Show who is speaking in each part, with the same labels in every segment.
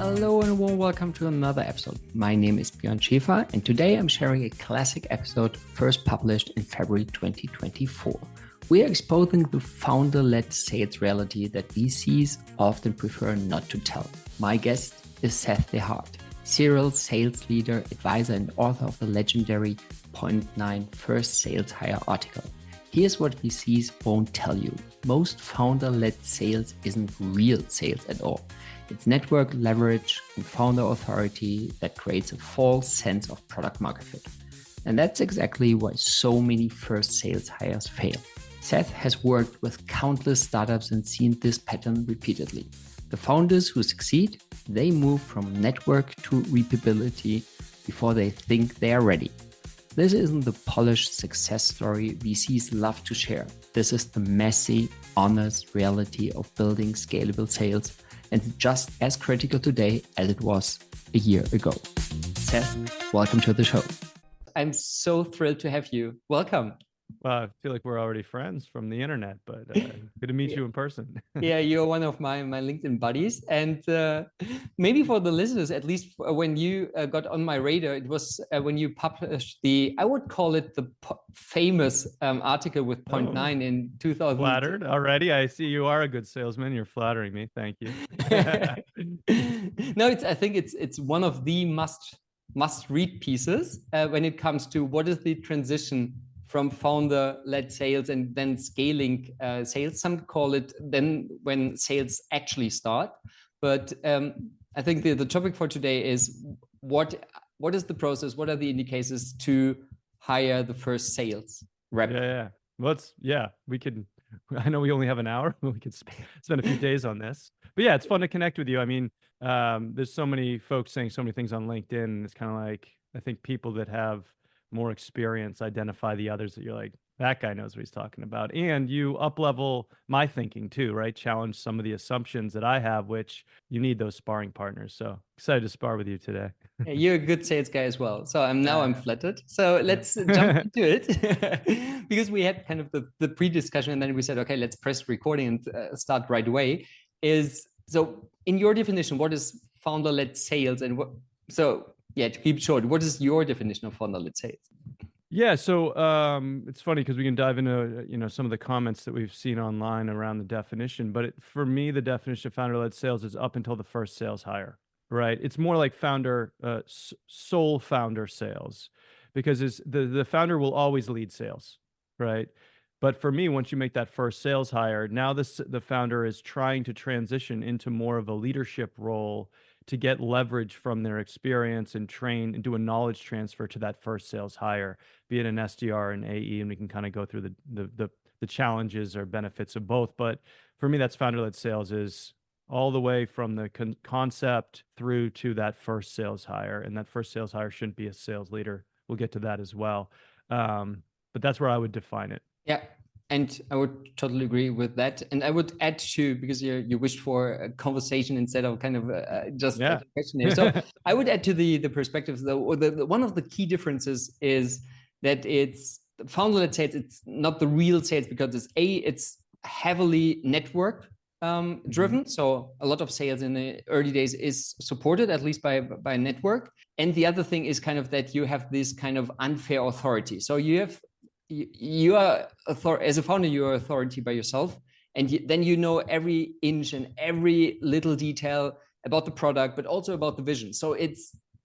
Speaker 1: Hello and a warm welcome to another episode. My name is Björn Schäfer and today I'm sharing a classic episode first published in February 2024. We are exposing the founder-led sales reality that VCs often prefer not to tell. My guest is Seth DeHart, serial sales leader, advisor and author of the legendary Point 9 First Sales Hire article. Here's what VCs won't tell you. Most founder-led sales isn't real sales at all. It's network leverage and founder authority that creates a false sense of product market fit. And that's exactly why so many first sales hires fail. Seth has worked with countless startups and seen this pattern repeatedly. The founders who succeed, they move from network to repeatability before they think they are ready. This isn't the polished success story VCs love to share. This is the messy, honest reality of building scalable sales, and just as critical today as it was a year ago. Seth, welcome to the show. I'm so thrilled to have you. Welcome.
Speaker 2: Well, I feel like we're already friends from the internet, but good to meet you in person.
Speaker 1: Yeah, you're one of my LinkedIn buddies. And maybe for the listeners, at least when you got on my radar, it was when you published I would call it the famous article with Point 9 in 2000.
Speaker 2: Flattered already. I see you are a good salesman. You're flattering me. Thank you.
Speaker 1: No, I think it's one of the must read pieces when it comes to what is the transition from founder-led sales and then scaling sales. Some call it then when sales actually start. But I think the topic for today is what is the process? What are the indicators to hire the first sales rep?
Speaker 2: Yeah. Well, we could. I know we only have an hour. We could spend a few days on this. But yeah, it's fun to connect with you. I mean, there's so many folks saying so many things on LinkedIn. It's kind of like, I think people that have more experience identify the others that you're like, that guy knows what he's talking about. And you up-level my thinking too, right? Challenge some of the assumptions that I have, which you need those sparring partners. So excited to spar with you today.
Speaker 1: Yeah, you're a good sales guy as well. So I'm flattered. So let's jump into it because we had kind of the pre-discussion and then we said, okay, let's press recording and start right away. So in your definition, what is founder-led sales and what, so yeah, to keep it short, what is your definition of founder-led sales?
Speaker 2: Yeah, so it's funny because we can dive into some of the comments that we've seen online around the definition. But for me, the definition of founder-led sales is up until the first sales hire, right? It's more like sole founder sales, because the founder will always lead sales, right? But for me, once you make that first sales hire, now the founder is trying to transition into more of a leadership role to get leverage from their experience and train and do a knowledge transfer to that first sales hire, be it an SDR and AE, and we can kind of go through the challenges or benefits of both. But for me, that's founder-led sales is all the way from the concept through to that first sales hire. And that first sales hire shouldn't be a sales leader. We'll get to that as well. But that's where I would define it.
Speaker 1: Yeah. And I would totally agree with that. And I would add to, because you wished for a conversation instead of kind of just a questionnaire. So I would add to the perspectives, though, one of the key differences is that it's founder-led sales. It's not the real sales because it's heavily network driven. So a lot of sales in the early days is supported at least by a network. And the other thing is kind of that you have this kind of unfair authority. So you are as a founder, you are authority by yourself, and then you know every inch and every little detail about the product, but also about the vision. So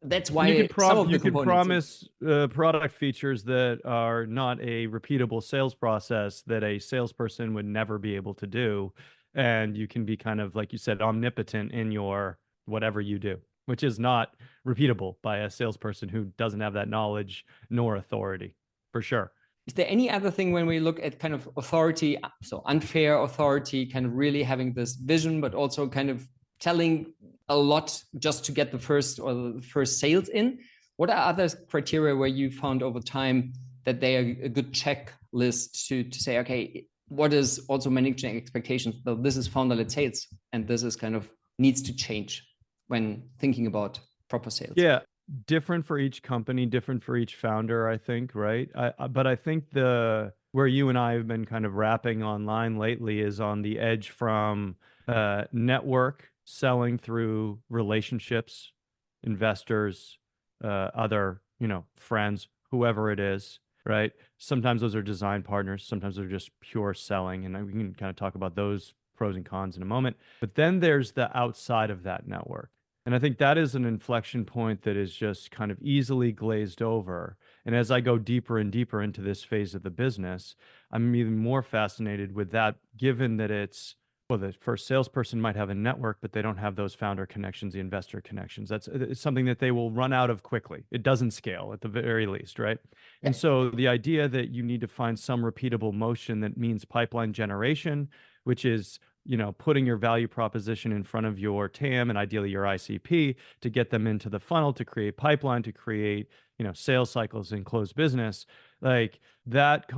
Speaker 1: that's why
Speaker 2: you can promise product features that are not a repeatable sales process that a salesperson would never be able to do, and you can be kind of, like you said, omnipotent in your whatever you do, which is not repeatable by a salesperson who doesn't have that knowledge nor authority, for sure.
Speaker 1: Is there any other thing when we look at kind of authority, so unfair authority, kind of really having this vision, but also kind of telling a lot just to get the first sales in? What are other criteria where you found over time that they are a good checklist to say, okay, what is also managing expectations? So this is founder-led sales, and this is kind of needs to change when thinking about proper sales.
Speaker 2: Yeah. Different for each company, different for each founder, I think, right? But I think where you and I have been kind of rapping online lately is on the edge from network selling through relationships, investors, other, friends, whoever it is, right? Sometimes those are design partners, sometimes they're just pure selling, and we can kind of talk about those pros and cons in a moment. But then there's the outside of that network. And I think that is an inflection point that is just kind of easily glazed over. And as I go deeper and deeper into this phase of the business, I'm even more fascinated with that, given that well, the first salesperson might have a network, but they don't have those founder connections, the investor connections. It's something that they will run out of quickly. It doesn't scale at the very least, right? And so the idea that you need to find some repeatable motion that means pipeline generation, which is, putting your value proposition in front of your TAM and ideally your ICP to get them into the funnel, to create pipeline, to create, sales cycles and close business. Like that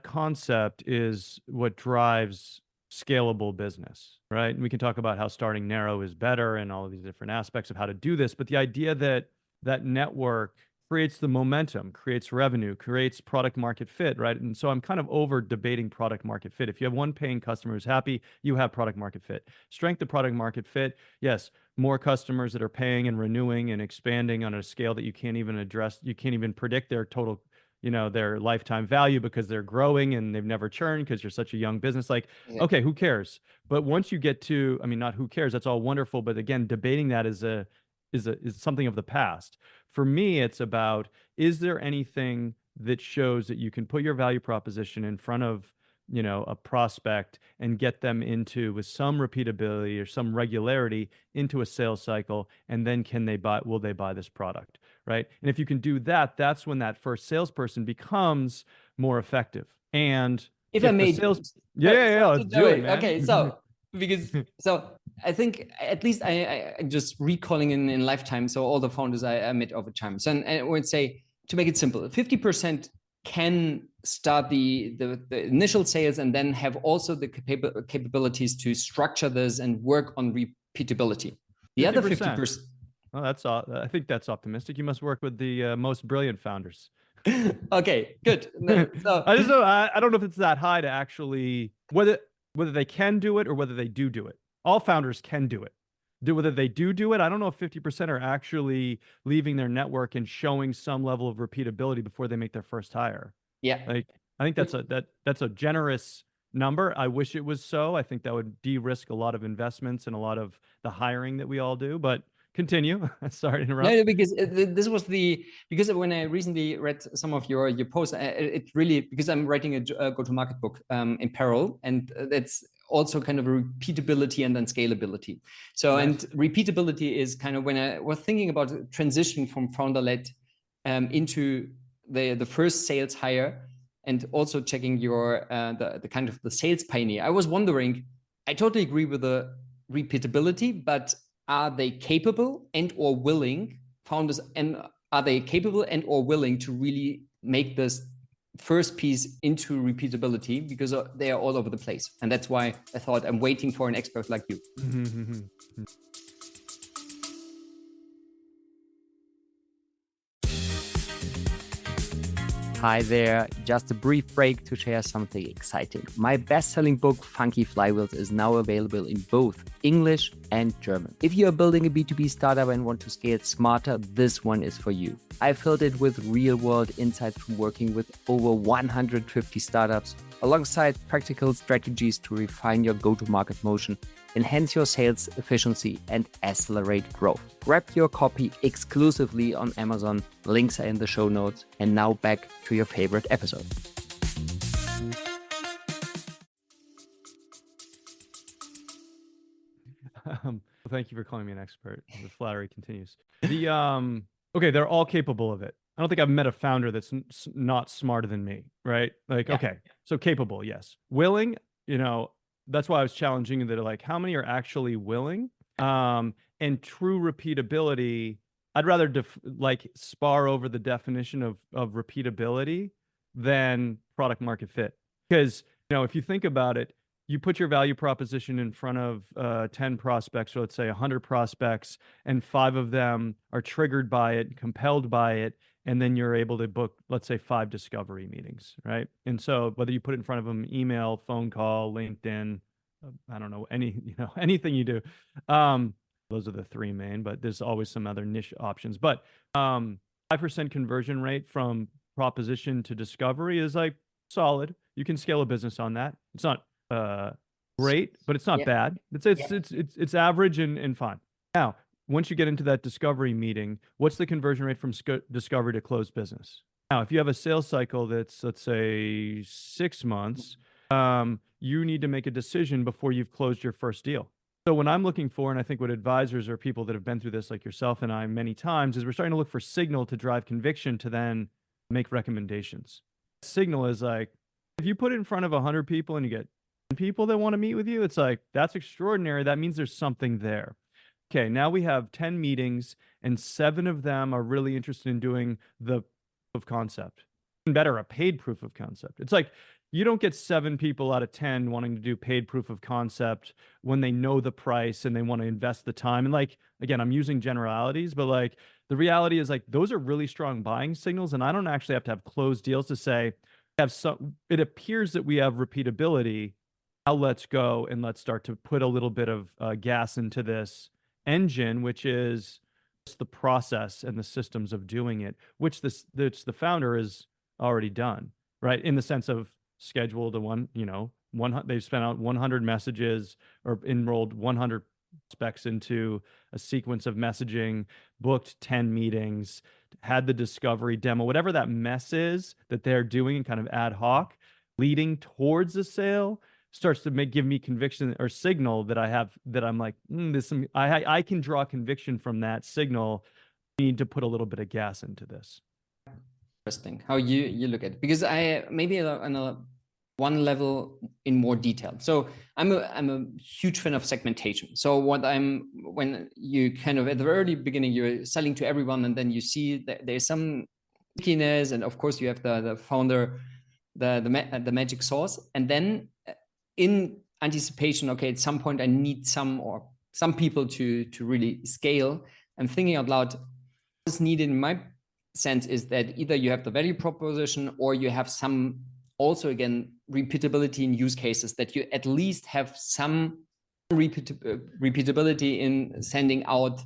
Speaker 2: concept is what drives scalable business, right? And we can talk about how starting narrow is better and all of these different aspects of how to do this. But the idea that that network creates the momentum, creates revenue, creates product market fit, right? And so I'm kind of over debating product market fit. If you have one paying customer who's happy, you have product market fit. Strength of product market fit, yes, more customers that are paying and renewing and expanding on a scale that you can't even address, you can't even predict their total, their lifetime value because they're growing and they've never churned because you're such a young business. Like, okay, who cares? But once you get to, I mean, not who cares, that's all wonderful. But again, debating that is something of the past. For me, it's about, is there anything that shows that you can put your value proposition in front of, a prospect and get them into, with some repeatability or some regularity, into a sales cycle, and then will they buy this product, right? And if you can do that, that's when that first salesperson becomes more effective. And
Speaker 1: if I
Speaker 2: the
Speaker 1: may,
Speaker 2: sales, let's do it, man.
Speaker 1: Okay, so I think at least I just recalling in lifetime. So all the founders I met over time. So and I would say, to make it simple, 50% can start the initial sales and then have also the capabilities to structure this and work on repeatability. The 50%. Other 50%.
Speaker 2: Oh, I think that's optimistic. You must work with the most brilliant founders.
Speaker 1: Okay, good. So,
Speaker 2: I don't know if it's that high to actually, whether they can do it or whether they do it. All founders can do it. Whether they do it, I don't know if 50% are actually leaving their network and showing some level of repeatability before they make their first hire.
Speaker 1: Yeah.
Speaker 2: Like, I think that's a generous number. I wish it was so. I think that would de-risk a lot of investments and a lot of the hiring that we all do, but continue. Sorry to interrupt.
Speaker 1: No, because this was because when I recently read some of your posts, it really, because I'm writing a go-to-market book in parallel, and that's also kind of repeatability and then scalability. So, and repeatability is kind of when I was thinking about transitioning from founder-led into the first sales hire, and also checking your the kind of the sales pioneer. I was wondering, I totally agree with the repeatability, but are they capable and or willing, founders, and are they capable and or willing to really make this first piece into repeatability, because they are all over the place? And that's why I thought I'm waiting for an expert like you. Hi there, just a brief break to share something exciting. My best-selling book, Funky Flywheels, is now available in both English and German. If you are building a B2B startup and want to scale smarter, this one is for you. I filled it with real-world insights from working with over 150 startups, alongside practical strategies to refine your go-to-market motion, enhance your sales efficiency, and accelerate growth. Grab your copy exclusively on Amazon. Links are in the show notes. And now back to your favorite episode.
Speaker 2: Thank you for calling me an expert. The flattery continues. Okay, they're all capable of it. I don't think I've met a founder that's not smarter than me, right? Like, okay, so capable, yes. Willing, that's why I was challenging that, like, how many are actually willing? And true repeatability, I'd rather spar over the definition of repeatability than product market fit. Because, if you think about it, you put your value proposition in front of 10 prospects, or let's say 100 prospects, and 5 of them are triggered by it, compelled by it, and then you're able to book, let's say, 5 discovery meetings, right? And so whether you put it in front of them, email, phone call, LinkedIn, I don't know, anything you do. Um, those are the three main, but there's always some other niche options. But 5% conversion rate from proposition to discovery is like solid. You can scale a business on that. It's not great, but it's not
Speaker 1: Yeah.
Speaker 2: bad. It's average and fine. Now, once you get into that discovery meeting, what's the conversion rate from discovery to closed business? Now, if you have a sales cycle that's, let's say, 6 months, you need to make a decision before you've closed your first deal. So when I'm looking for, and I think what advisors or people that have been through this, like yourself and I many times, is we're starting to look for signal to drive conviction to then make recommendations. Signal is like, if you put it in front of 100 people and you get 10 people that want to meet with you, it's like, that's extraordinary. That means there's something there. Okay, now we have 10 meetings and 7 of them are really interested in doing the proof of concept. Even better, a paid proof of concept. It's like you don't get 7 people out of 10 wanting to do paid proof of concept when they know the price and they want to invest the time. And like, again, I'm using generalities, but like the reality is like those are really strong buying signals. And I don't actually have to have closed deals to say, it appears that we have repeatability. Now let's go and let's start to put a little bit of gas into this engine, which is just the process and the systems of doing it, which the founder has already done, right? In the sense of scheduled they've spent out 100 messages or enrolled 100 specs into a sequence of messaging, booked 10 meetings, had the discovery demo, whatever that mess is that they're doing kind of ad hoc, leading towards a sale starts to give me conviction or signal that I'm like, I can draw conviction from that signal. I need to put a little bit of gas into this.
Speaker 1: Interesting how you look at it, because I maybe on a one level in more detail. So I'm a huge fan of segmentation. So when you kind of at the early beginning, you're selling to everyone, and then you see that there's some stickiness, and of course you have the founder, the magic sauce, and then in anticipation, okay, at some point I need some people to really scale. I'm thinking out loud. What is needed in my sense is that either you have the value proposition or you have some also again repeatability in use cases, that you at least have some repeatability in sending out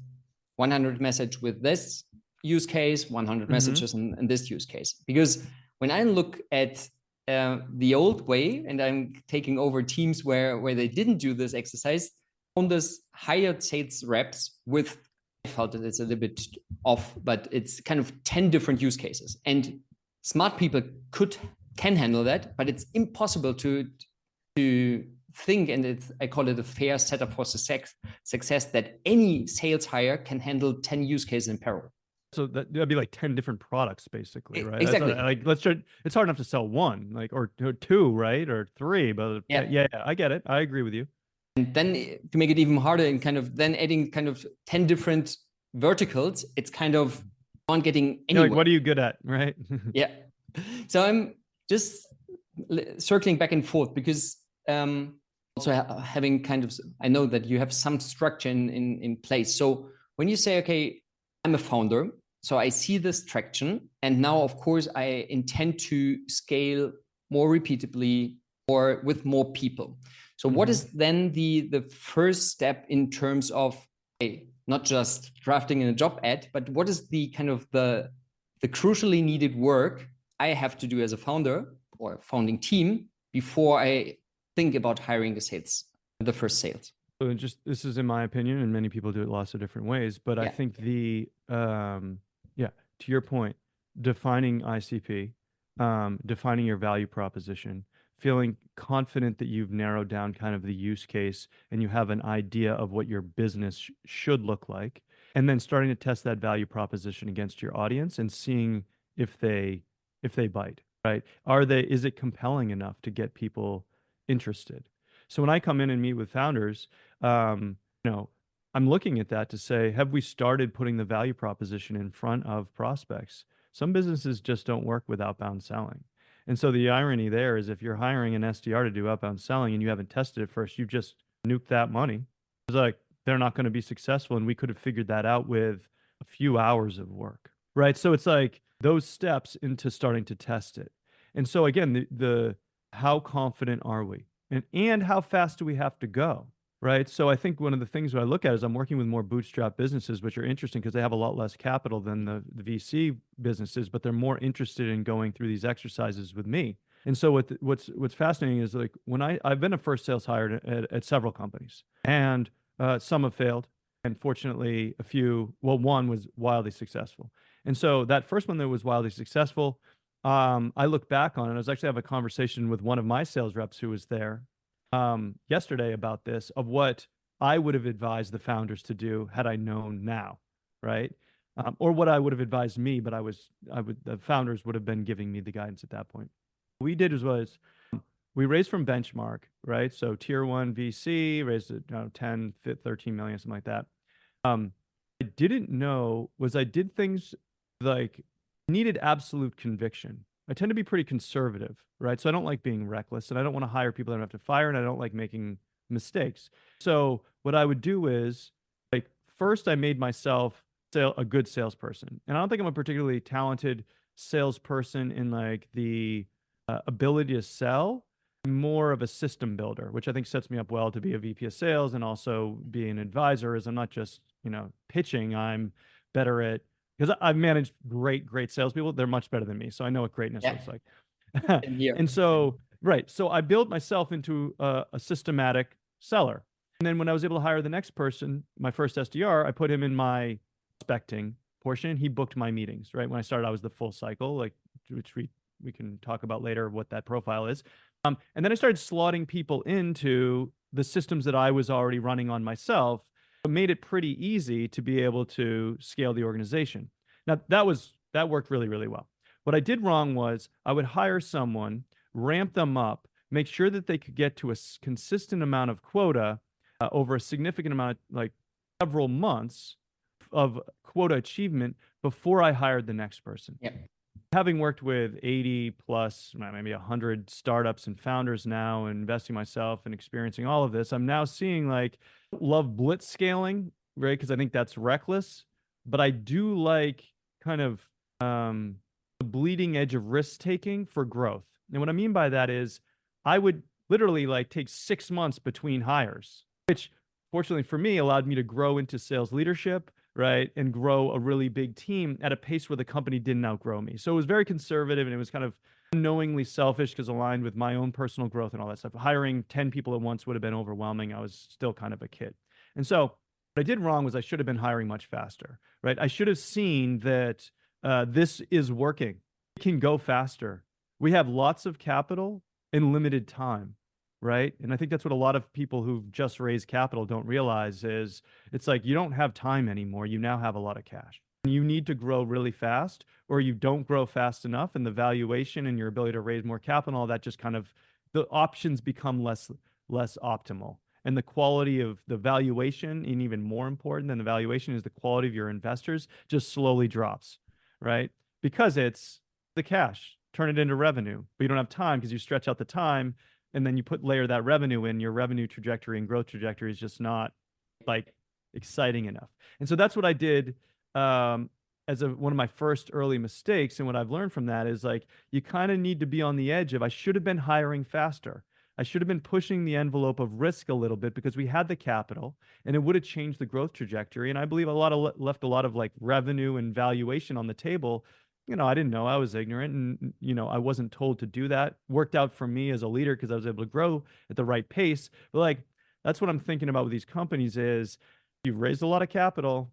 Speaker 1: 100 message with this use case, 100 messages in this use case. Because when I look at the old way, and I'm taking over teams where they didn't do this exercise, founders hired sales reps with, I felt that it's a little bit off, but it's kind of 10 different use cases. And smart people can handle that, but it's impossible to think, and I call it a fair setup for success, that any sales hire can handle 10 use cases in parallel.
Speaker 2: So that'd be like 10 different products, basically, right?
Speaker 1: Exactly.
Speaker 2: It's hard enough to sell one, like, or 2, right? Or 3, but yeah, I get it. I agree with you.
Speaker 1: And then to make it even harder and kind of then adding kind of 10 different verticals, it's kind of not getting anywhere.
Speaker 2: Like, what are you good at, right?
Speaker 1: Yeah. So I'm just circling back and forth because also having kind of, I know that you have some structure in place. So when you say, okay, I'm a founder, so I see this traction, and now of course I intend to scale more repeatably or with more people. So what is then the first step in terms of not just drafting in a job ad, but what is the kind of the crucially needed work I have to do as a founder or founding team before I think about hiring the first sales?
Speaker 2: So this is in my opinion, and many people do it lots of different ways, but I think to your point, defining ICP, defining your value proposition, feeling confident that you've narrowed down kind of the use case and you have an idea of what your business should look like, and then starting to test that value proposition against your audience and seeing if they bite, right? Is it compelling enough to get people interested? So when I come in and meet with founders, I'm looking at that to say, have we started putting the value proposition in front of prospects? Some businesses just don't work with outbound selling. And so the irony there is if you're hiring an SDR to do outbound selling and you haven't tested it first, you've just nuked that money. It's like, they're not going to be successful. And we could have figured that out with a few hours of work, right? So it's like those steps into starting to test it. And so again, the how confident are we? And how fast do we have to go? Right. So I think one of the things that I look at is I'm working with more bootstrap businesses, which are interesting because they have a lot less capital than the VC businesses, but they're more interested in going through these exercises with me. And so what's fascinating is like when I've been a first sales hire at several companies, and some have failed, and fortunately a few, well, one was wildly successful. And so that first one that was wildly successful, I look back on it. I was actually having a conversation with one of my sales reps who was there yesterday about this, of what I would have advised the founders to do had I known now, right? Or what I would have advised me, but the founders would have been giving me the guidance at that point. What we did was we raised from benchmark, right? So tier one VC raised 10, 13 million, something like that. I didn't know was I did things like needed absolute conviction. I tend to be pretty conservative, right? So I don't like being reckless, and I don't want to hire people that I have to fire, and I don't like making mistakes. So what I would do is, like, first I made myself a good salesperson, and I don't think I'm a particularly talented salesperson in like the ability to sell. I'm more of a system builder, which I think sets me up well to be a VP of sales and also be an advisor. Is I'm not just pitching. I'm better at because I've managed great salespeople. They're much better than me. So I know what greatness looks like. And so, right. So I built myself into a systematic seller. And then when I was able to hire the next person, my first SDR, I put him in my prospecting portion. He booked my meetings, right? When I started, I was the full cycle, like, which we can talk about later what that profile is. And then I started slotting people into the systems that I was already running on myself. It made it pretty easy to be able to scale the organization. Now that worked really, really well. What I did wrong was I would hire someone, ramp them up, make sure that they could get to a consistent amount of quota over a significant amount of like several months of quota achievement before I hired the next person.
Speaker 1: Yeah.
Speaker 2: Having worked with 80 plus, maybe 100 startups and founders now, and investing myself and experiencing all of this, I'm now seeing like, love blitz scaling, right? Because I think that's reckless, but I do like kind of the bleeding edge of risk taking for growth. And what I mean by that is I would literally like take 6 months between hires, which fortunately for me allowed me to grow into sales leadership, right? And grow a really big team at a pace where the company didn't outgrow me. So it was very conservative, and it was kind of unknowingly selfish because aligned with my own personal growth and all that stuff. Hiring 10 people at once would have been overwhelming. I was still kind of a kid. And so what I did wrong was I should have been hiring much faster, right? I should have seen that this is working. It can go faster. We have lots of capital in limited time, right? And I think that's what a lot of people who've just raised capital don't realize is it's like you don't have time anymore. You now have a lot of cash. You need to grow really fast, or you don't grow fast enough, and the valuation and your ability to raise more capital, all that just kind of the options become less optimal. And the quality of the valuation, and even more important than the valuation, is the quality of your investors just slowly drops, right? Because it's the cash, turn it into revenue, but you don't have time because you stretch out the time, and then you layer that revenue in. Your revenue trajectory and growth trajectory is just not like exciting enough. And so that's what I did as one of my first early mistakes. And what I've learned from that is like, you kind of need to be on the edge of, I should have been hiring faster. I should have been pushing the envelope of risk a little bit because we had the capital, and it would have changed the growth trajectory. And I believe left a lot of like revenue and valuation on the table. I didn't know. I was ignorant, and, I wasn't told to do that. Worked out for me as a leader because I was able to grow at the right pace. But like, that's what I'm thinking about with these companies is you've raised a lot of capital,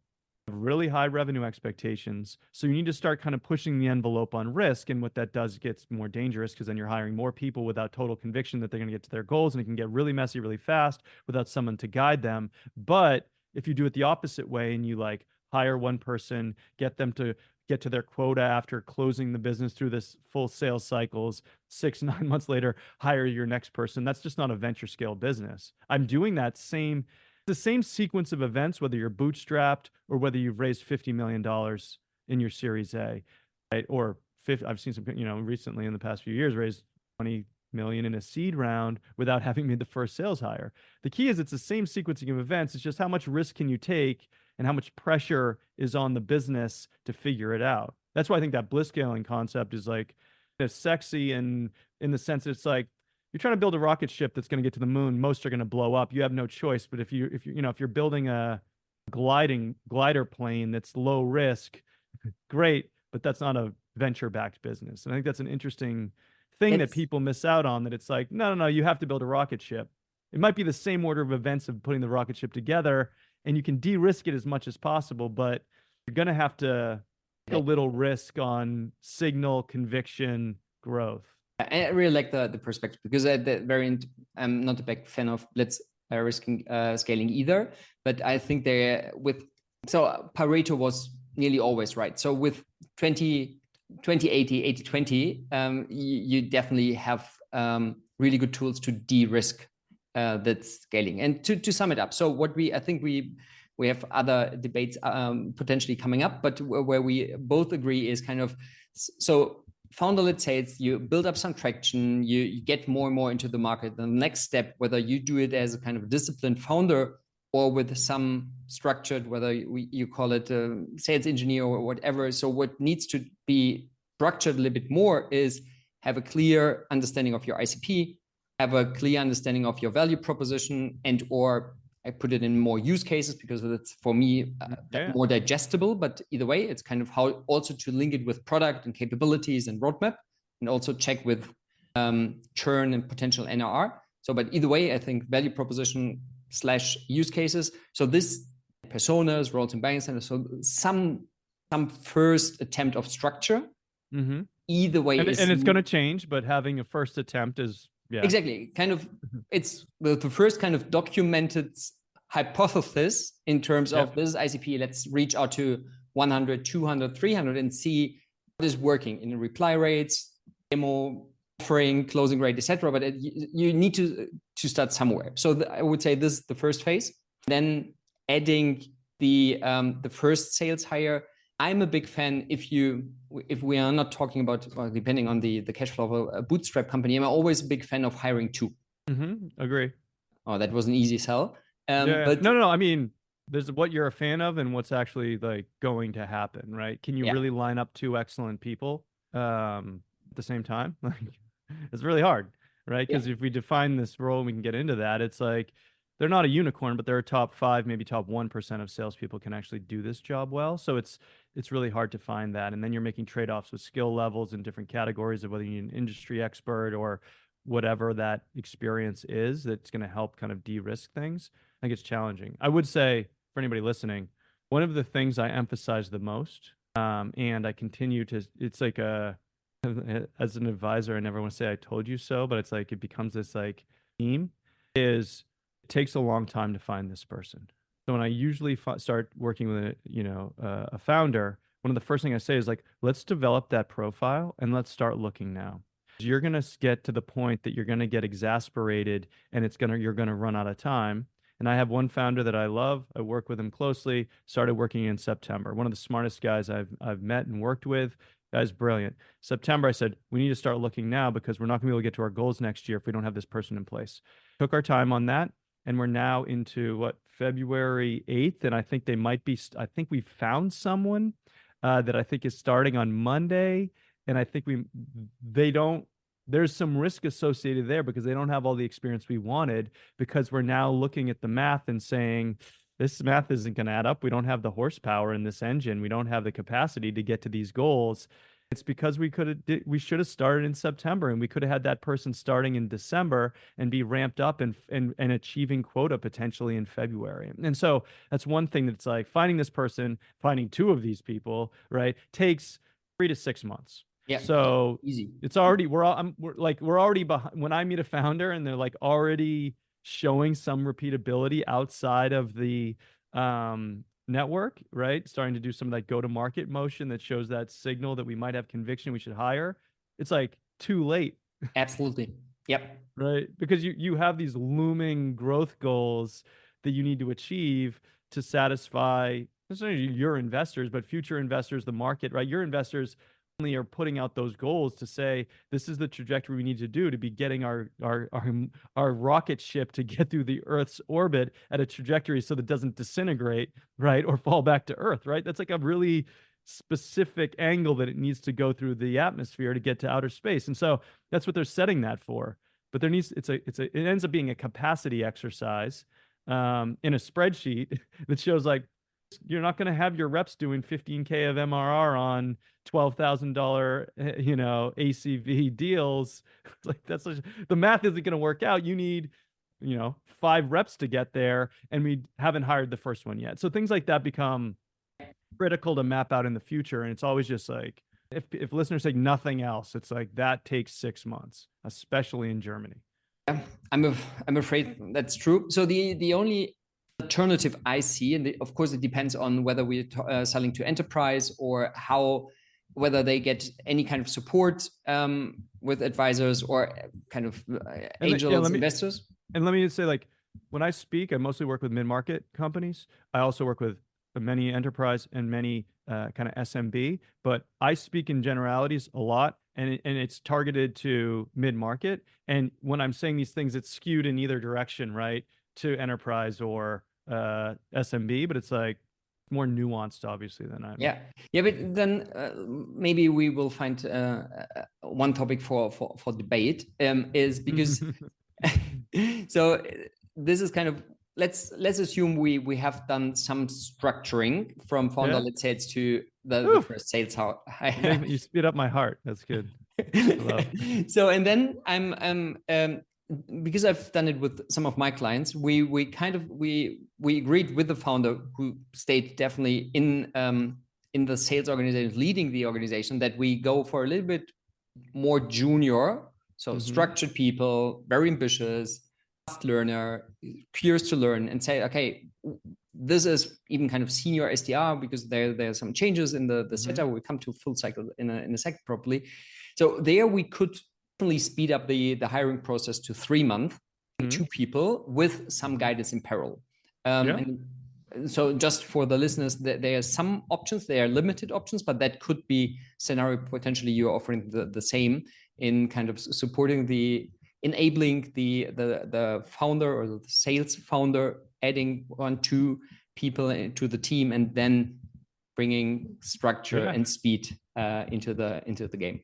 Speaker 2: really high revenue expectations. So you need to start kind of pushing the envelope on risk. And what that does, it gets more dangerous because then you're hiring more people without total conviction that they're going to get to their goals. And it can get really messy, really fast without someone to guide them. But if you do it the opposite way and you like hire one person, get them to get to their quota after closing the business through this full sales cycles, 6-9 months later, hire your next person. That's just not a venture scale business. I'm doing the same sequence of events, whether you're bootstrapped or whether you've raised $50 million in your Series A, right? Or I've seen some, recently in the past few years, raised 20 million in a seed round without having made the first sales hire. The key is it's the same sequencing of events. It's just how much risk can you take and how much pressure is on the business to figure it out. That's why I think that blitzscaling concept is like sexy, and in the sense that it's like, you're trying to build a rocket ship that's going to get to the moon, most are going to blow up. You have no choice. But if you're building a glider plane that's low risk, great, but that's not a venture-backed business. And I think that's an interesting thing that people miss out on, that it's like, no, you have to build a rocket ship. It might be the same order of events of putting the rocket ship together, and you can de-risk it as much as possible, but you're going to have to take a little risk on signal, conviction, growth.
Speaker 1: I really like the perspective, because I'm not a big fan of risking scaling either. But I think Pareto was nearly always right. So with 20, 80, 20, you definitely have really good tools to de-risk that scaling. And to sum it up, so I think we have other debates potentially coming up, but where we both agree is kind of, so founder-led sales, you build up some traction, you get more and more into the market. The next step, whether you do it as a kind of disciplined founder or with some structured, whether you call it a sales engineer or whatever. So what needs to be structured a little bit more is have a clear understanding of your ICP, have a clear understanding of your value proposition, or I put it in more use cases because it's, for me, more digestible. But either way, it's kind of how also to link it with product and capabilities and roadmap, and also check with churn and potential NRR. So, but either way, I think value proposition / use cases. So this personas, roles and buying centers. So some first attempt of structure.
Speaker 2: Mm-hmm.
Speaker 1: Either way,
Speaker 2: and it's going to change, but having a first attempt is. Yeah.
Speaker 1: Exactly. Kind of, it's the first kind of documented hypothesis in terms of this is ICP. Let's reach out to 100, 200, 300 and see what is working in reply rates, demo, offering, closing rate, etc. But you need to start somewhere. So I would say this is the first phase. Then adding the first sales hire. I'm a big fan. If we are not talking about, depending on the cash flow of a bootstrap company, I'm always a big fan of hiring two.
Speaker 2: Mm-hmm. Agree.
Speaker 1: Oh, that was an easy sell.
Speaker 2: But no. I mean, there's what you're a fan of and what's actually like going to happen, right? Can you really line up two excellent people at the same time? Like, it's really hard, right? Because if we define this role, we can get into that. It's like they're not a unicorn, but they're a top 5, maybe top 1% of salespeople can actually do this job well. So it's really hard to find that. And then you're making trade-offs with skill levels in different categories of whether you need an industry expert or whatever that experience is that's going to help kind of de-risk things. I think it's challenging. I would say, for anybody listening, one of the things I emphasize the most, and I continue to, it's like as an advisor, I never want to say I told you so, but it's like it becomes this like theme, is it takes a long time to find this person. So when I usually start working with a founder, one of the first things I say is like, let's develop that profile and let's start looking now. You're going to get to the point that you're going to get exasperated and you're going to run out of time. And I have one founder that I love. I work with him closely, started working in September. One of the smartest guys I've met and worked with. Guy's brilliant. September, I said, we need to start looking now because we're not going to be able to get to our goals next year if we don't have this person in place. Took our time on that. And we're now into February 8th. And I think I think we found someone that I think is starting on Monday. And I think there's some risk associated there because they don't have all the experience we wanted, because we're now looking at the math and saying, this math isn't going to add up. We don't have the horsepower in this engine. We don't have the capacity to get to these goals. It's because we should have started in September, and we could have had that person starting in December and be ramped up and achieving quota potentially in February. And so that's one thing that's like finding this person, finding two of these people, right, takes 3 to 6 months.
Speaker 1: Yeah.
Speaker 2: So
Speaker 1: easy.
Speaker 2: It's already, we're already behind. When I meet a founder and they're like already showing some repeatability outside of the network, right? Starting to do some of that go-to-market motion that shows that signal that we might have conviction we should hire. It's like too late.
Speaker 1: Absolutely. Yep.
Speaker 2: Right? Because you have these looming growth goals that you need to achieve to satisfy not only your investors, but future investors, the market, right? Your investors only are putting out those goals to say, this is the trajectory we need to do to be getting our rocket ship to get through the Earth's orbit at a trajectory so that it doesn't disintegrate, right? Or fall back to Earth, right? That's like a really specific angle that it needs to go through the atmosphere to get to outer space. And so that's what they're setting that for. but there needs, it ends up being a capacity exercise in a spreadsheet that shows like, you're not going to have your reps doing 15K of MRR on $12,000, ACV deals. It's like, the math isn't going to work out. You need, 5 reps to get there, and we haven't hired the first one yet. So things like that become critical to map out in the future. And it's always just like, if listeners say nothing else, it's like that takes 6 months, especially in Germany.
Speaker 1: Yeah, I'm afraid that's true. So the only alternative I see, and of course it depends on whether we're selling to enterprise or whether they get any kind of support with advisors or kind of angels, investors.
Speaker 2: And let me just say, like, when I speak, I mostly work with mid-market companies. I also work with many enterprise and many kind of SMB, but I speak in generalities a lot, and it's targeted to mid-market. And when I'm saying these things, it's skewed in either direction, right? To enterprise or SMB, but it's like more nuanced, obviously, than I'm.
Speaker 1: Yeah. But then maybe we will find one topic for debate is because so this is kind of, let's assume we have done some structuring from founder led sales to the first sales house.
Speaker 2: You speed up my heart. That's good.
Speaker 1: So, and then I'm because I've done it with some of my clients, we agreed with the founder who stayed definitely in the sales organization, leading the organization, that we go for a little bit more junior, so structured people, very ambitious, fast learner, curious to learn, and say, okay, this is even kind of senior SDR, because there are some changes in the setup. We come to full cycle in a second probably. So there we could definitely speed up the hiring process to 3 months, 2 people with some guidance in parallel. And so just for the listeners, there are some options, there are limited options, but that could be scenario potentially you're offering the same in kind of enabling the founder or the sales founder, adding 1-2 people into the team, and then bringing structure and speed into the game.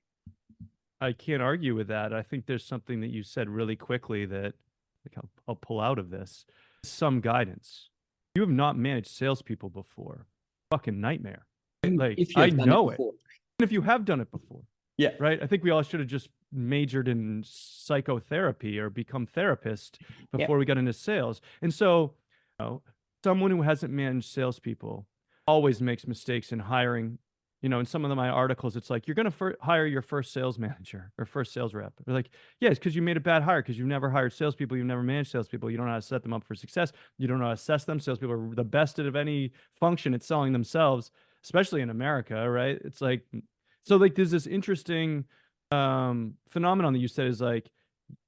Speaker 2: I can't argue with that. I think there's something that you said really quickly that I'll pull out of this. Some guidance. You have not managed salespeople before. Fucking nightmare. Like, I know it. And if you have done it before.
Speaker 1: Yeah.
Speaker 2: Right. I think we all should have just majored in psychotherapy or become therapists before we got into sales. And so, someone who hasn't managed salespeople always makes mistakes in hiring. In some of my articles, it's like, you're going to hire your first sales manager or first sales rep. They're like, yeah, it's because you made a bad hire, because you've never hired salespeople. You've never managed salespeople. You don't know how to set them up for success. You don't know how to assess them. Salespeople are the best of any function at selling themselves, especially in America, right? It's like, so like there's this interesting phenomenon that you said is like,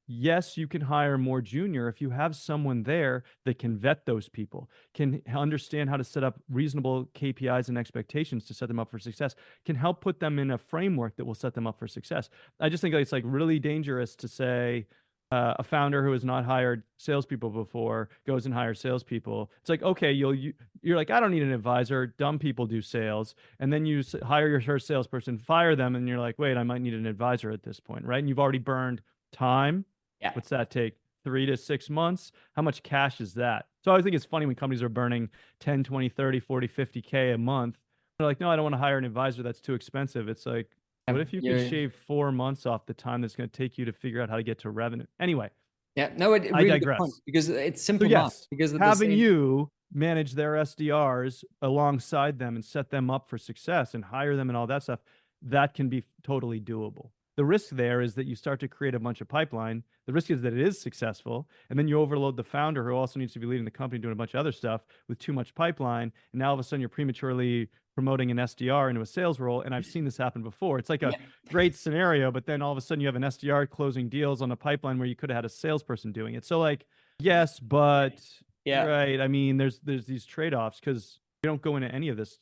Speaker 2: yes, you can hire more junior if you have someone there that can vet those people, can understand how to set up reasonable KPIs and expectations to set them up for success, can help put them in a framework that will set them up for success. I just think it's like really dangerous to say a founder who has not hired salespeople before goes and hires salespeople. It's like, okay, you're like, I don't need an advisor. Dumb people do sales. And then you hire your first salesperson, fire them, and you're like, wait, I might need an advisor at this point, right? And you've already burned time.
Speaker 1: Yeah.
Speaker 2: What's that take? 3 to 6 months? How much cash is that? So I think it's funny when companies are burning 10, 20, 30, 40, 50K a month. They're like, no, I don't want to hire an advisor. That's too expensive. It's like, what if you could shave 4 months off the time that's going to take you to figure out how to get to revenue? Anyway.
Speaker 1: Yeah, no, I digress. Because it's simple math. Because
Speaker 2: having you manage their SDRs alongside them and set them up for success and hire them and all that stuff, that can be totally doable. The risk there is that you start to create a bunch of pipeline. The risk is that it is successful, and then you overload the founder, who also needs to be leading the company, doing a bunch of other stuff, with too much pipeline. And now all of a sudden you're prematurely promoting an SDR into a sales role. And I've seen this happen before. It's like a great scenario, but then all of a sudden you have an SDR closing deals on a pipeline where you could have had a salesperson doing it. So like, yes, but right. I mean, there's these trade-offs, because we don't go into any of this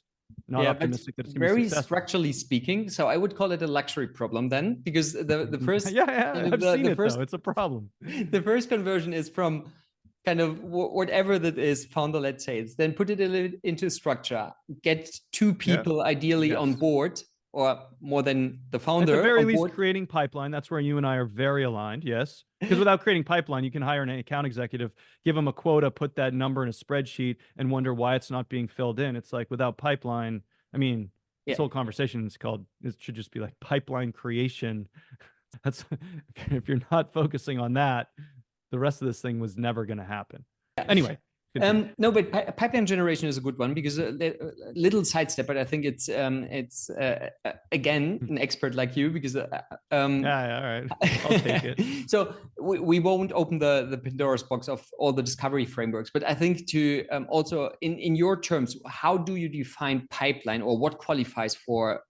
Speaker 2: not optimistic that it's going to be successful.
Speaker 1: Very structurally speaking, so I would call it a luxury problem then, because the first
Speaker 2: I've seen it though. It's a problem.
Speaker 1: The first conversion is from kind of whatever that is founder-led sales, then put it a little into structure, get 2 people ideally on board, or more than the
Speaker 2: At
Speaker 1: founder
Speaker 2: the very
Speaker 1: on
Speaker 2: least,
Speaker 1: board.
Speaker 2: creating pipeline. That's where you and I are very aligned. Yes. Because without creating pipeline, you can hire an account executive, give them a quota, put that number in a spreadsheet, and wonder why it's not being filled in. It's like without pipeline, I mean, this
Speaker 1: Yeah.
Speaker 2: whole conversation is called, it should just be like pipeline creation. That's if you're not focusing on that, the rest of this thing was never going to happen. Anyway.
Speaker 1: No, but pipeline generation is a good one because a little sidestep, but I think it's again an expert like you because
Speaker 2: yeah, all right, I'll take it.
Speaker 1: So we won't open the Pandora's box of all the discovery frameworks, but I think to also in your terms, how do you define pipeline, or what qualifies for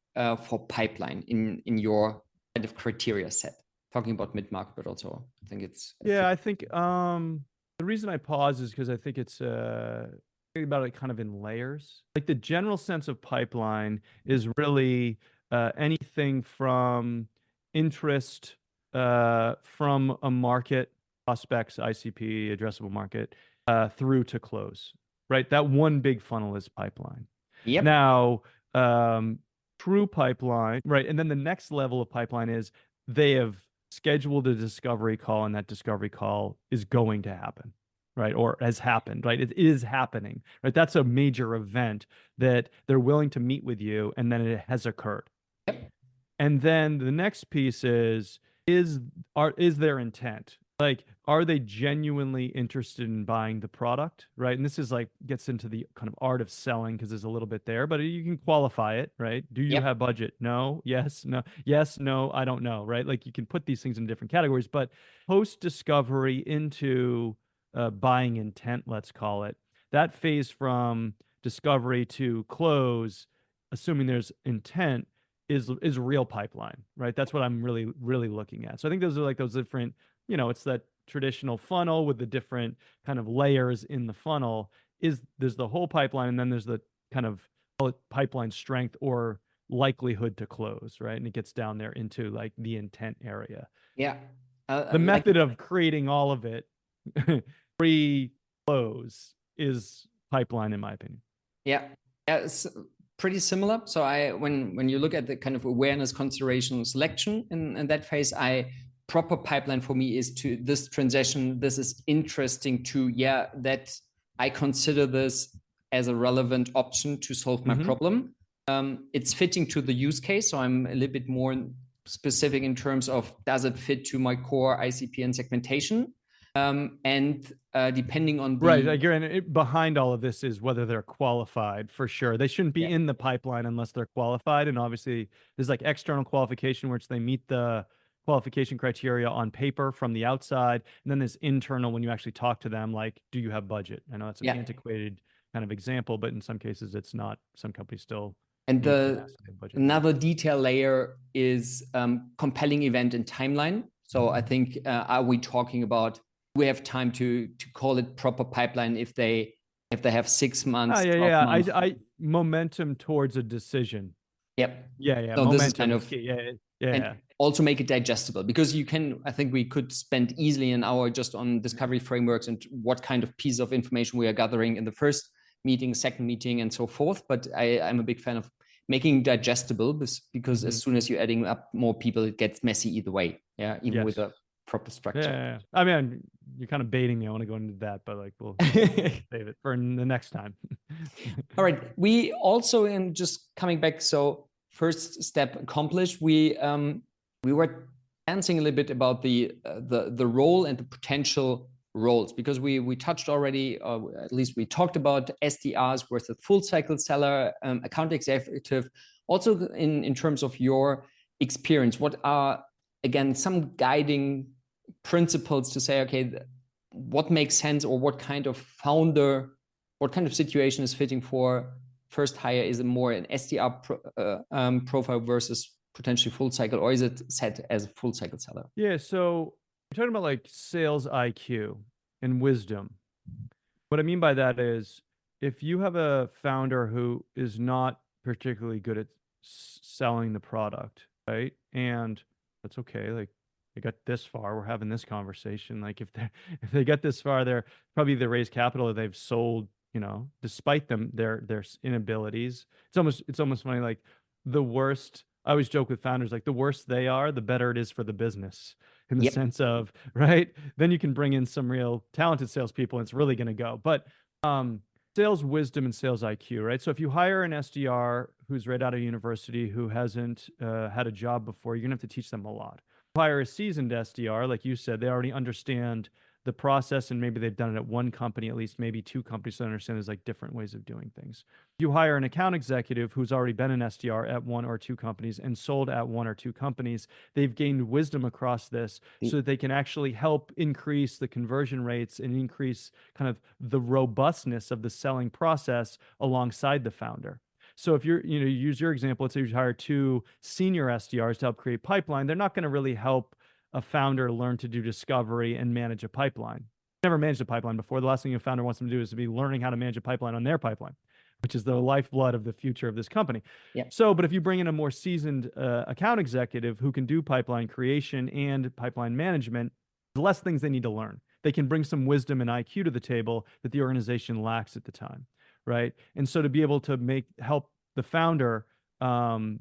Speaker 1: pipeline in your kind of criteria set? Talking about mid-market, but also I think it's
Speaker 2: yeah, I think the reason I pause is because I think it's think about it kind of in layers. Like the general sense of pipeline is really anything from interest from a market, prospects, ICP, addressable market, through to close, right? That one big funnel is pipeline.
Speaker 1: Yep.
Speaker 2: Now, true pipeline, right? And then the next level of pipeline is they have scheduled a discovery call, and that discovery call is going to happen, right? Or has happened, right? It is happening, right? That's a major event that they're willing to meet with you, and then it has occurred.
Speaker 1: Yep.
Speaker 2: And then the next piece is their intent? Like, are they genuinely interested in buying the product, right? And this is like gets into the kind of art of selling because there's a little bit there, but you can qualify it, right? Do you have budget? No. Yes. No. Yes. No. I don't know, right? Like you can put these things in different categories, but post discovery into buying intent, let's call it, that phase from discovery to close, assuming there's intent, is real pipeline, right? That's what I'm really, really looking at. So I think those are like those different, it's that traditional funnel with the different kind of layers in the funnel. There's the whole pipeline, and then there's the kind of pipeline strength or likelihood to close, right? And it gets down there into like the intent area.
Speaker 1: Yeah.
Speaker 2: The method of creating all of it pre-close is pipeline, in my opinion.
Speaker 1: Yeah. It's pretty similar. So when you look at the kind of awareness, consideration, selection in that phase, proper pipeline for me is to this transition. This is interesting to, that I consider this as a relevant option to solve my problem. It's fitting to the use case. So I'm a little bit more specific in terms of, does it fit to my core ICP and segmentation? And depending on the
Speaker 2: right, like behind all of this is whether they're qualified for sure. They shouldn't be in the pipeline unless they're qualified. And obviously, there's like external qualification, which they meet the qualification criteria on paper from the outside, and then there's internal when you actually talk to them. Like, do you have budget? I know that's an antiquated kind of example, but in some cases, it's not. Some companies still.
Speaker 1: And another detail layer is compelling event and timeline. So I think are we talking about? We have time to call it proper pipeline if they have 6 months.
Speaker 2: Months. I momentum towards a decision.
Speaker 1: Yep.
Speaker 2: Yeah.
Speaker 1: So
Speaker 2: momentum
Speaker 1: this is kind of
Speaker 2: key. Yeah.
Speaker 1: And also make it digestible, because I think we could spend easily an hour just on discovery frameworks and what kind of piece of information we are gathering in the first meeting, second meeting, and so forth. But I'm a big fan of making digestible, because as soon as you're adding up more people, it gets messy either way. Yeah, even with a proper structure.
Speaker 2: Yeah. I mean, you're kind of baiting me. I want to go into that, but like we'll save it for the next time.
Speaker 1: All right. We also, in just coming back, so first step accomplished. We were dancing a little bit about the role and the potential roles, because we touched already, or at least we talked about SDRs versus full cycle seller, account executive. Also in terms of your experience, what are again some guiding principles to say, okay, what makes sense, or what kind of founder, what kind of situation is fitting for first hire? Is it more an SDR profile versus potentially full cycle, or is it set as a full cycle seller?
Speaker 2: Yeah, so we're talking about like sales IQ and wisdom. What I mean by that is, if you have a founder who is not particularly good at selling the product, right? And that's okay. Like, they got this far, we're having this conversation. Like, if they get this far, they're probably they raised capital that they've sold, despite their inabilities. It's almost funny. Like, the worst I always joke with founders, like the worse they are, the better it is for the business in the
Speaker 1: Yep.
Speaker 2: sense of, right? Then you can bring in some real talented salespeople and it's really going to go. But sales wisdom and sales IQ, right? So if you hire an SDR who's right out of university, who hasn't had a job before, you're going to have to teach them a lot. Hire a seasoned SDR, like you said, they already understand the process and maybe they've done it at one company, at least maybe two companies, so they understand there's like different ways of doing things. You hire an account executive who's already been an SDR at one or two companies and sold at one or two companies. They've gained wisdom across this so that they can actually help increase the conversion rates and increase kind of the robustness of the selling process alongside the founder. So if you're, you use your example, let's say you hire two senior SDRs to help create pipeline, they're not going to really help a founder learn to do discovery and manage a pipeline. Never managed a pipeline before. The last thing a founder wants them to do is to be learning how to manage a pipeline on their pipeline, which is the lifeblood of the future of this company.
Speaker 1: Yeah.
Speaker 2: So, but if you bring in a more seasoned account executive who can do pipeline creation and pipeline management, there's less things they need to learn. They can bring some wisdom and IQ to the table that the organization lacks at the time, right? And so to be able to help the founder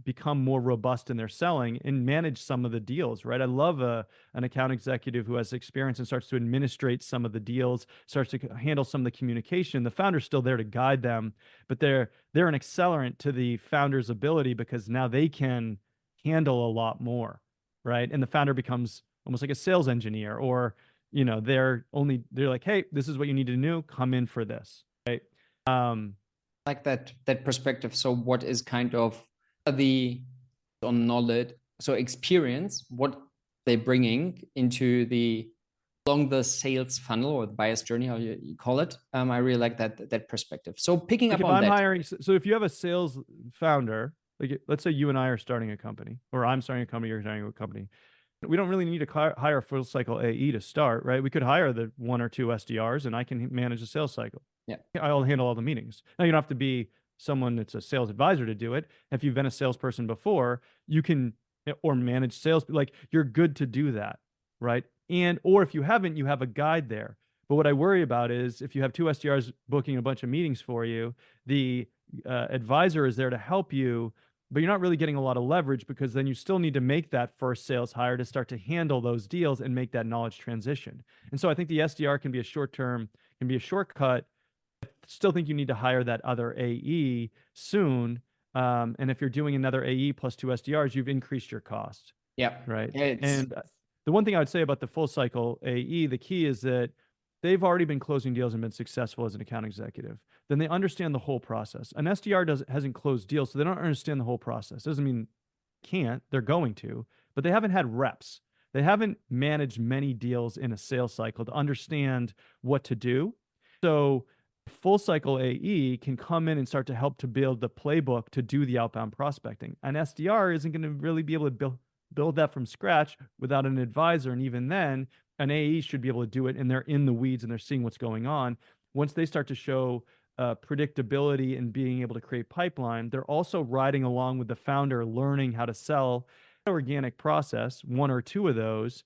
Speaker 2: become more robust in their selling and manage some of the deals, right? I love an account executive who has experience and starts to administrate some of the deals, starts to handle some of the communication. The founder's still there to guide them, but they're an accelerant to the founder's ability because now they can handle a lot more, right? And the founder becomes almost like a sales engineer, or they're like, hey, this is what you need to know, come in for this, right?
Speaker 1: Like that perspective. So what is kind of the knowledge, so experience, what they're bringing into along the sales funnel or the buyer's journey, how you call it. I really like that perspective. So picking up on that.
Speaker 2: So if you have a sales founder, like let's say you and I are starting a company, or I'm starting a company, you're starting a company. We don't really need to hire a full cycle AE to start, right? We could hire the one or two SDRs and I can manage the sales cycle.
Speaker 1: Yeah.
Speaker 2: I'll handle all the meetings. Now you don't have to be someone that's a sales advisor to do it. If you've been a salesperson before, you can, or manage sales, like you're good to do that, right? Or if you haven't, you have a guide there. But what I worry about is if you have two SDRs booking a bunch of meetings for you, the advisor is there to help you, but you're not really getting a lot of leverage because then you still need to make that first sales hire to start to handle those deals and make that knowledge transition. And so I think the SDR can be a shortcut. I still think you need to hire that other AE soon. And if you're doing another AE plus two SDRs, you've increased your cost.
Speaker 1: Yeah.
Speaker 2: Right. And the one thing I would say about the full cycle AE, the key is that they've already been closing deals and been successful as an account executive. Then they understand the whole process. An SDR hasn't closed deals, so they don't understand the whole process. Doesn't mean can't, they're going to, but they haven't had reps. They haven't managed many deals in a sales cycle to understand what to do. So full cycle AE can come in and start to help to build the playbook to do the outbound prospecting. An SDR isn't going to really be able to build that from scratch without an advisor. And even then, an AE should be able to do it, and they're in the weeds and they're seeing what's going on. Once they start to show predictability and being able to create pipeline, they're also riding along with the founder, learning how to sell organic process, one or two of those.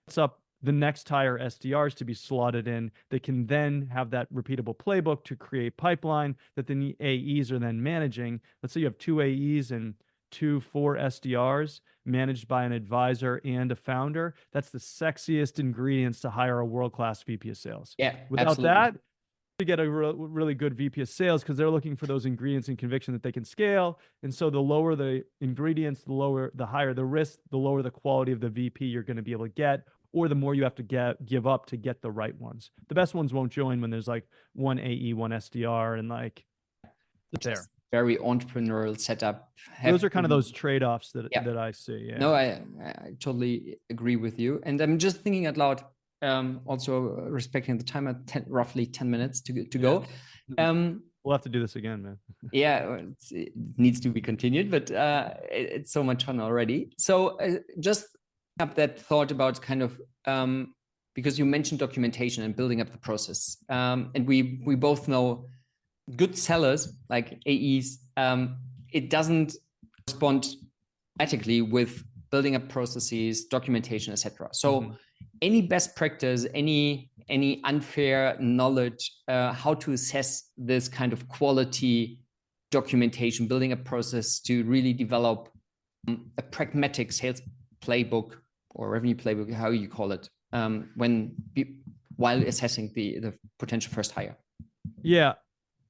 Speaker 2: It's up the next hire SDRs to be slotted in. They can then have that repeatable playbook to create pipeline that the AEs are then managing. Let's say you have two AEs and 4 SDRs managed by an advisor and a founder. That's the sexiest ingredients to hire a world-class VP of sales.
Speaker 1: Yeah,
Speaker 2: without
Speaker 1: absolutely.
Speaker 2: that, you get a really good VP of sales because they're looking for those ingredients and conviction that they can scale. And so the lower the ingredients, the higher the risk, the lower the quality of the VP you're going to be able to get, or the more you have to give up to get the right ones. The best ones won't join when there's like one AE, one SDR, and like there.
Speaker 1: Very entrepreneurial setup.
Speaker 2: Those are kind of those trade-offs that I see. Yeah.
Speaker 1: No, I totally agree with you. And I'm just thinking out loud, also respecting the time at roughly 10 minutes to go.
Speaker 2: We'll have to do this again, man.
Speaker 1: Yeah, it needs to be continued, but it's so much fun already. So just have that thought about kind of, because you mentioned documentation and building up the process. And we both know good sellers like AEs, it doesn't respond automatically with building up processes, documentation, etc. So any best practice, any unfair knowledge, how to assess this kind of quality documentation, building a process to really develop a pragmatic sales playbook or revenue playbook, how you call it, while assessing the potential first hire?
Speaker 2: Yeah,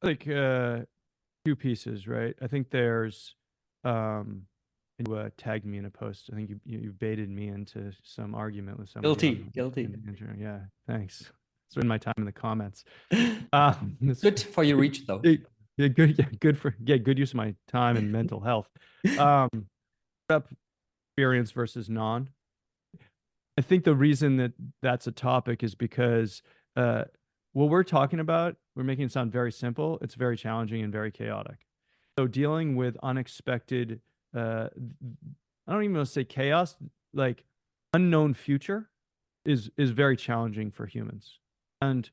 Speaker 2: like two pieces, right? I think there's you tagged me in a post. I think you baited me into some argument with somebody.
Speaker 1: Guilty.
Speaker 2: Yeah, thanks. Spend my time in the comments.
Speaker 1: Good for your reach, though.
Speaker 2: Yeah, good. Yeah, good use of my time and mental health. Up experience versus non. I think the reason that that's a topic is because what we're talking about, we're making it sound very simple. It's very challenging and very chaotic. So dealing with unexpected, I don't even want to say chaos, like unknown future is very challenging for humans. And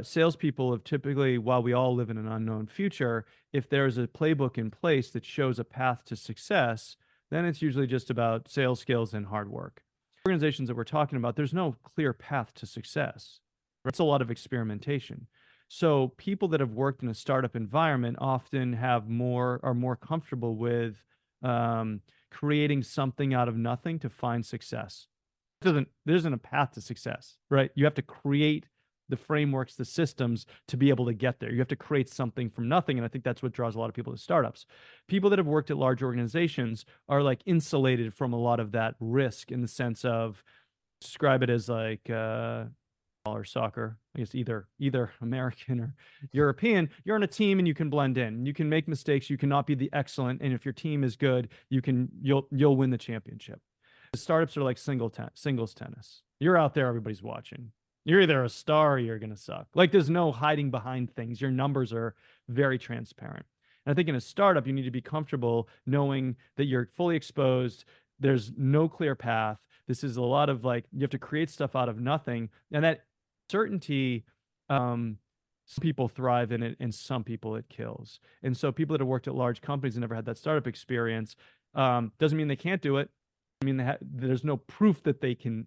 Speaker 2: salespeople have typically, while we all live in an unknown future, if there's a playbook in place that shows a path to success, then it's usually just about sales skills and hard work. Organizations that we're talking about, there's no clear path to success. It's a lot of experimentation. So people that have worked in a startup environment often are more comfortable with creating something out of nothing to find success. There isn't a path to success, right? You have to create the frameworks, the systems to be able to get there. You have to create something from nothing. And I think that's what draws a lot of people to startups. People that have worked at large organizations are like insulated from a lot of that risk in the sense of, describe it as like or soccer, I guess either American or European. You're on a team and you can blend in. You can make mistakes. You cannot be the excellent. And if your team is good, you'll win the championship. The startups are like singles tennis. You're out there, everybody's watching. You're either a star or you're going to suck. Like there's no hiding behind things. Your numbers are very transparent. And I think in a startup, you need to be comfortable knowing that you're fully exposed. There's no clear path. This is a lot of like, you have to create stuff out of nothing. And that certainty, some people thrive in it and some people it kills. And so people that have worked at large companies and never had that startup experience, doesn't mean they can't do it. I mean, there's no proof that they can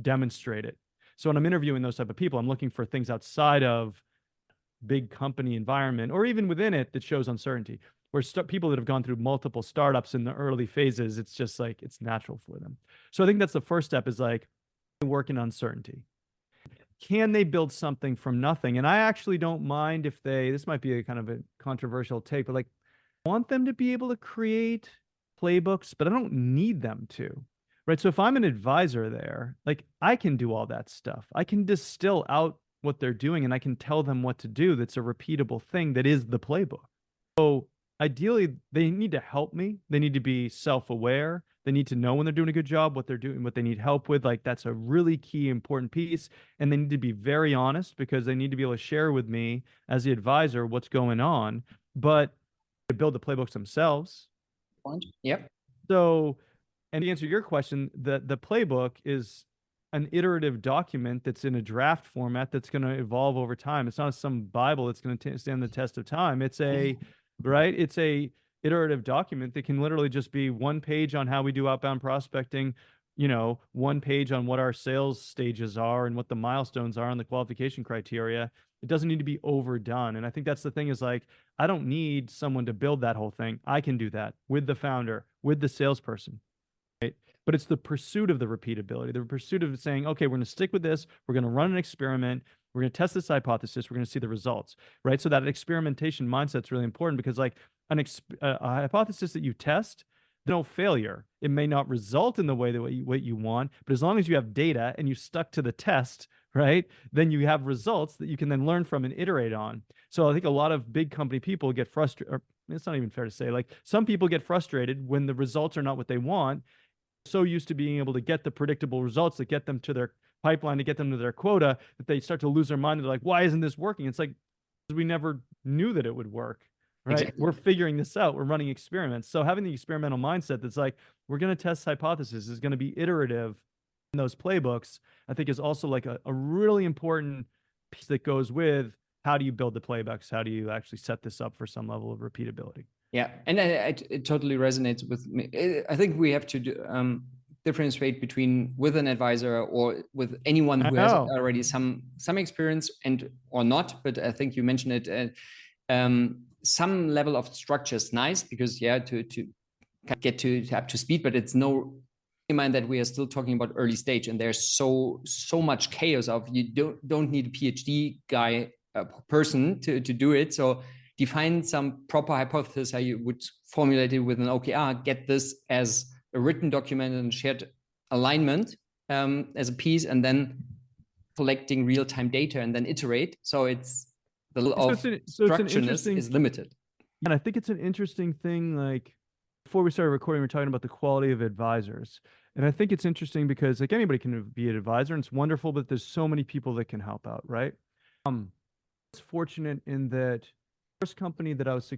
Speaker 2: demonstrate it. So when I'm interviewing those type of people, I'm looking for things outside of big company environment or even within it that shows uncertainty. Where people that have gone through multiple startups in the early phases, it's just like, it's natural for them. So I think that's the first step is like work in uncertainty. Can they build something from nothing? And I actually don't mind if this might be a kind of a controversial take, but like I want them to be able to create playbooks, but I don't need them to. Right. So if I'm an advisor there, like I can do all that stuff. I can distill out what they're doing and I can tell them what to do. That's a repeatable thing that is the playbook. So ideally, they need to help me. They need to be self-aware. They need to know when they're doing a good job, what they're doing, what they need help with. Like that's a really key, important piece. And they need to be very honest because they need to be able to share with me as the advisor what's going on, but to build the playbooks themselves.
Speaker 1: Yep.
Speaker 2: So, and to answer your question, the playbook is an iterative document that's in a draft format that's going to evolve over time. It's not some Bible that's going to stand the test of time. It's a iterative document that can literally just be one page on how we do outbound prospecting, one page on what our sales stages are and what the milestones are and the qualification criteria. It doesn't need to be overdone. And I think that's the thing is like, I don't need someone to build that whole thing. I can do that with the founder, with the salesperson. Right? But it's the pursuit of the repeatability, the pursuit of saying, okay, we're going to stick with this. We're going to run an experiment. We're going to test this hypothesis. We're going to see the results, right? So that experimentation mindset is really important because like a hypothesis that you test, no failure. It may not result in the way that what you want, but as long as you have data and you stuck to the test, right, then you have results that you can then learn from and iterate on. So I think a lot of big company people get frustrated, or it's not even fair to say, like some people get frustrated when the results are not what they want. So used to being able to get the predictable results that get them to their pipeline, to get them to their quota, that they start to lose their mind. They're like, why isn't this working? It's like, we never knew that it would work, right? Exactly. We're figuring this out. We're running experiments. So having the experimental mindset that's like, we're going to test hypotheses is going to be iterative in those playbooks, I think is also like a really important piece that goes with how do you build the playbooks? How do you actually set this up for some level of repeatability?
Speaker 1: Yeah, and it totally resonates with me. I think we have to differentiate between with an advisor or with anyone who has already some experience or not. But I think you mentioned it. Some level of structure is nice because to get to up to speed, but it's no in mind that we are still talking about early stage, and there's so much chaos of you don't need a PhD guy person to do it. So define some proper hypothesis how you would formulate it with an OKR, get this as a written document and shared alignment as a piece, and then collecting real-time data and then iterate. So it's the level of structureness is limited.
Speaker 2: And I think it's an interesting thing. Like before we started recording, we were talking about the quality of advisors. And I think it's interesting because like anybody can be an advisor and it's wonderful, but there's so many people that can help out, right? I was fortunate in that the first company that I was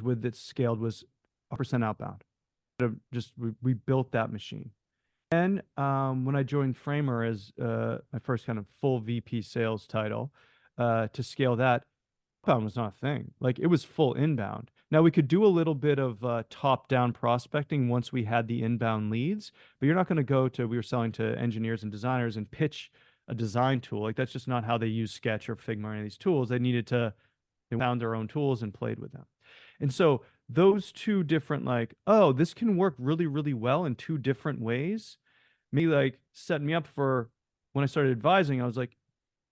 Speaker 2: with that scaled was 100% outbound. We built that machine. And when I joined Framer as my first kind of full VP sales title, to scale that, outbound was not a thing. Like it was full inbound. Now we could do a little bit of top-down prospecting once we had the inbound leads, but you're not going to we were selling to engineers and designers and pitch a design tool. Like that's just not how they use Sketch or Figma or any of these tools. They found their own tools and played with them. And so those two different like, oh, this can work really, really well in two different ways. Me like set me up for when I started advising, I was like,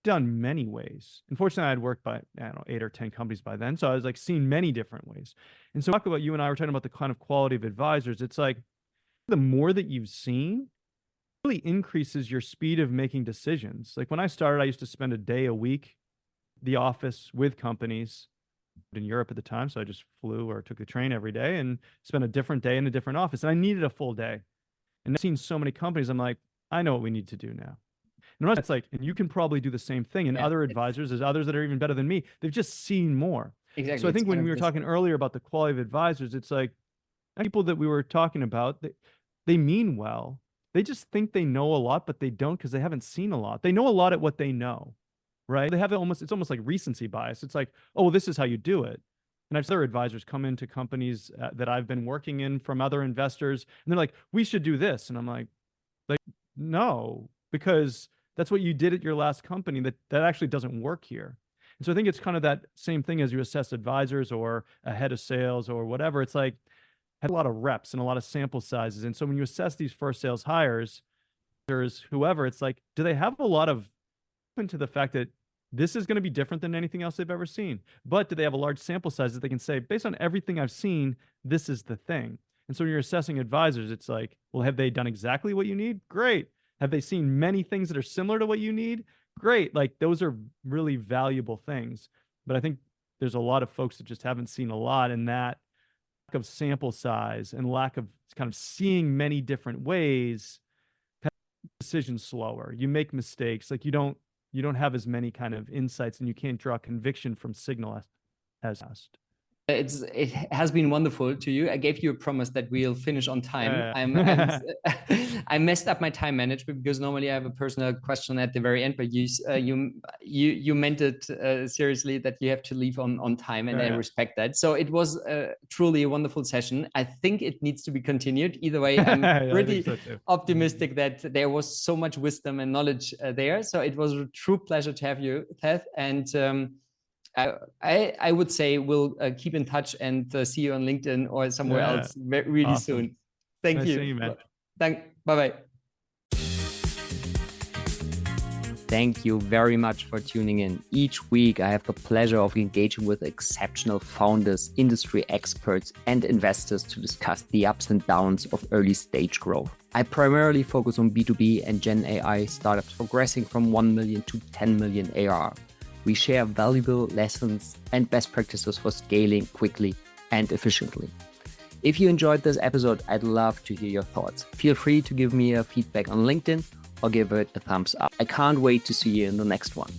Speaker 2: done many ways. Unfortunately, I had worked by, I don't know, 8 or 10 companies by then. So I was like seeing many different ways. And so talk about you and I were talking about the kind of quality of advisors. It's like the more that you've seen really increases your speed of making decisions. Like when I started, I used to spend a day a week at the office with companies in Europe at the time. So I just flew or took the train every day and spent a different day in a different office. And I needed a full day. And I've seen so many companies, I'm like, I know what we need to do now. And it's like, and you can probably do the same thing. And other advisors, there's others that are even better than me. They've just seen more. Exactly. So I think when we were talking earlier about the quality of advisors, it's like people that we were talking about, they mean well. They just think they know a lot, but they don't because they haven't seen a lot. They know a lot at what they know, right? They have it's almost like recency bias. It's like, oh, this is how you do it. And I've seen other advisors come into companies that I've been working in from other investors, and they're like, we should do this. And I'm like, no, because that's what you did at your last company. That actually doesn't work here. And so I think it's kind of that same thing as you assess advisors or a head of sales or whatever. It's like, had a lot of reps and a lot of sample sizes. And so when you assess these first sales hires, there's whoever, it's like, do they have a lot of into the fact that this is going to be different than anything else they've ever seen? But do they have a large sample size that they can say, based on everything I've seen, this is the thing? And so when you're assessing advisors, it's like, well, have they done exactly what you need? Great. Have they seen many things that are similar to what you need? Great. Like those are really valuable things. But I think there's a lot of folks that just haven't seen a lot, and that lack of sample size and lack of kind of seeing many different ways, decisions slower. You make mistakes. Like you don't have as many kind of insights, and you can't draw conviction from signal as fast.
Speaker 1: It has been wonderful to you. I gave you a promise that we'll finish on time. I messed up my time management because normally I have a personal question at the very end, but you meant it seriously that you have to leave on time, and I respect that. So it was truly a wonderful session. I think it needs to be continued. Either way, I'm pretty optimistic that there was so much wisdom and knowledge there. So it was a true pleasure to have you, Seth, and I would say we'll keep in touch and see you on LinkedIn or somewhere else really soon. Thank you.
Speaker 2: You, man.
Speaker 1: Bye-bye. Thank you very much for tuning in. Each week, I have the pleasure of engaging with exceptional founders, industry experts, and investors to discuss the ups and downs of early stage growth. I primarily focus on B2B and Gen AI startups progressing from 1 million to 10 million ARR. We share valuable lessons and best practices for scaling quickly and efficiently. If you enjoyed this episode, I'd love to hear your thoughts. Feel free to give me a feedback on LinkedIn or give it a thumbs up. I can't wait to see you in the next one.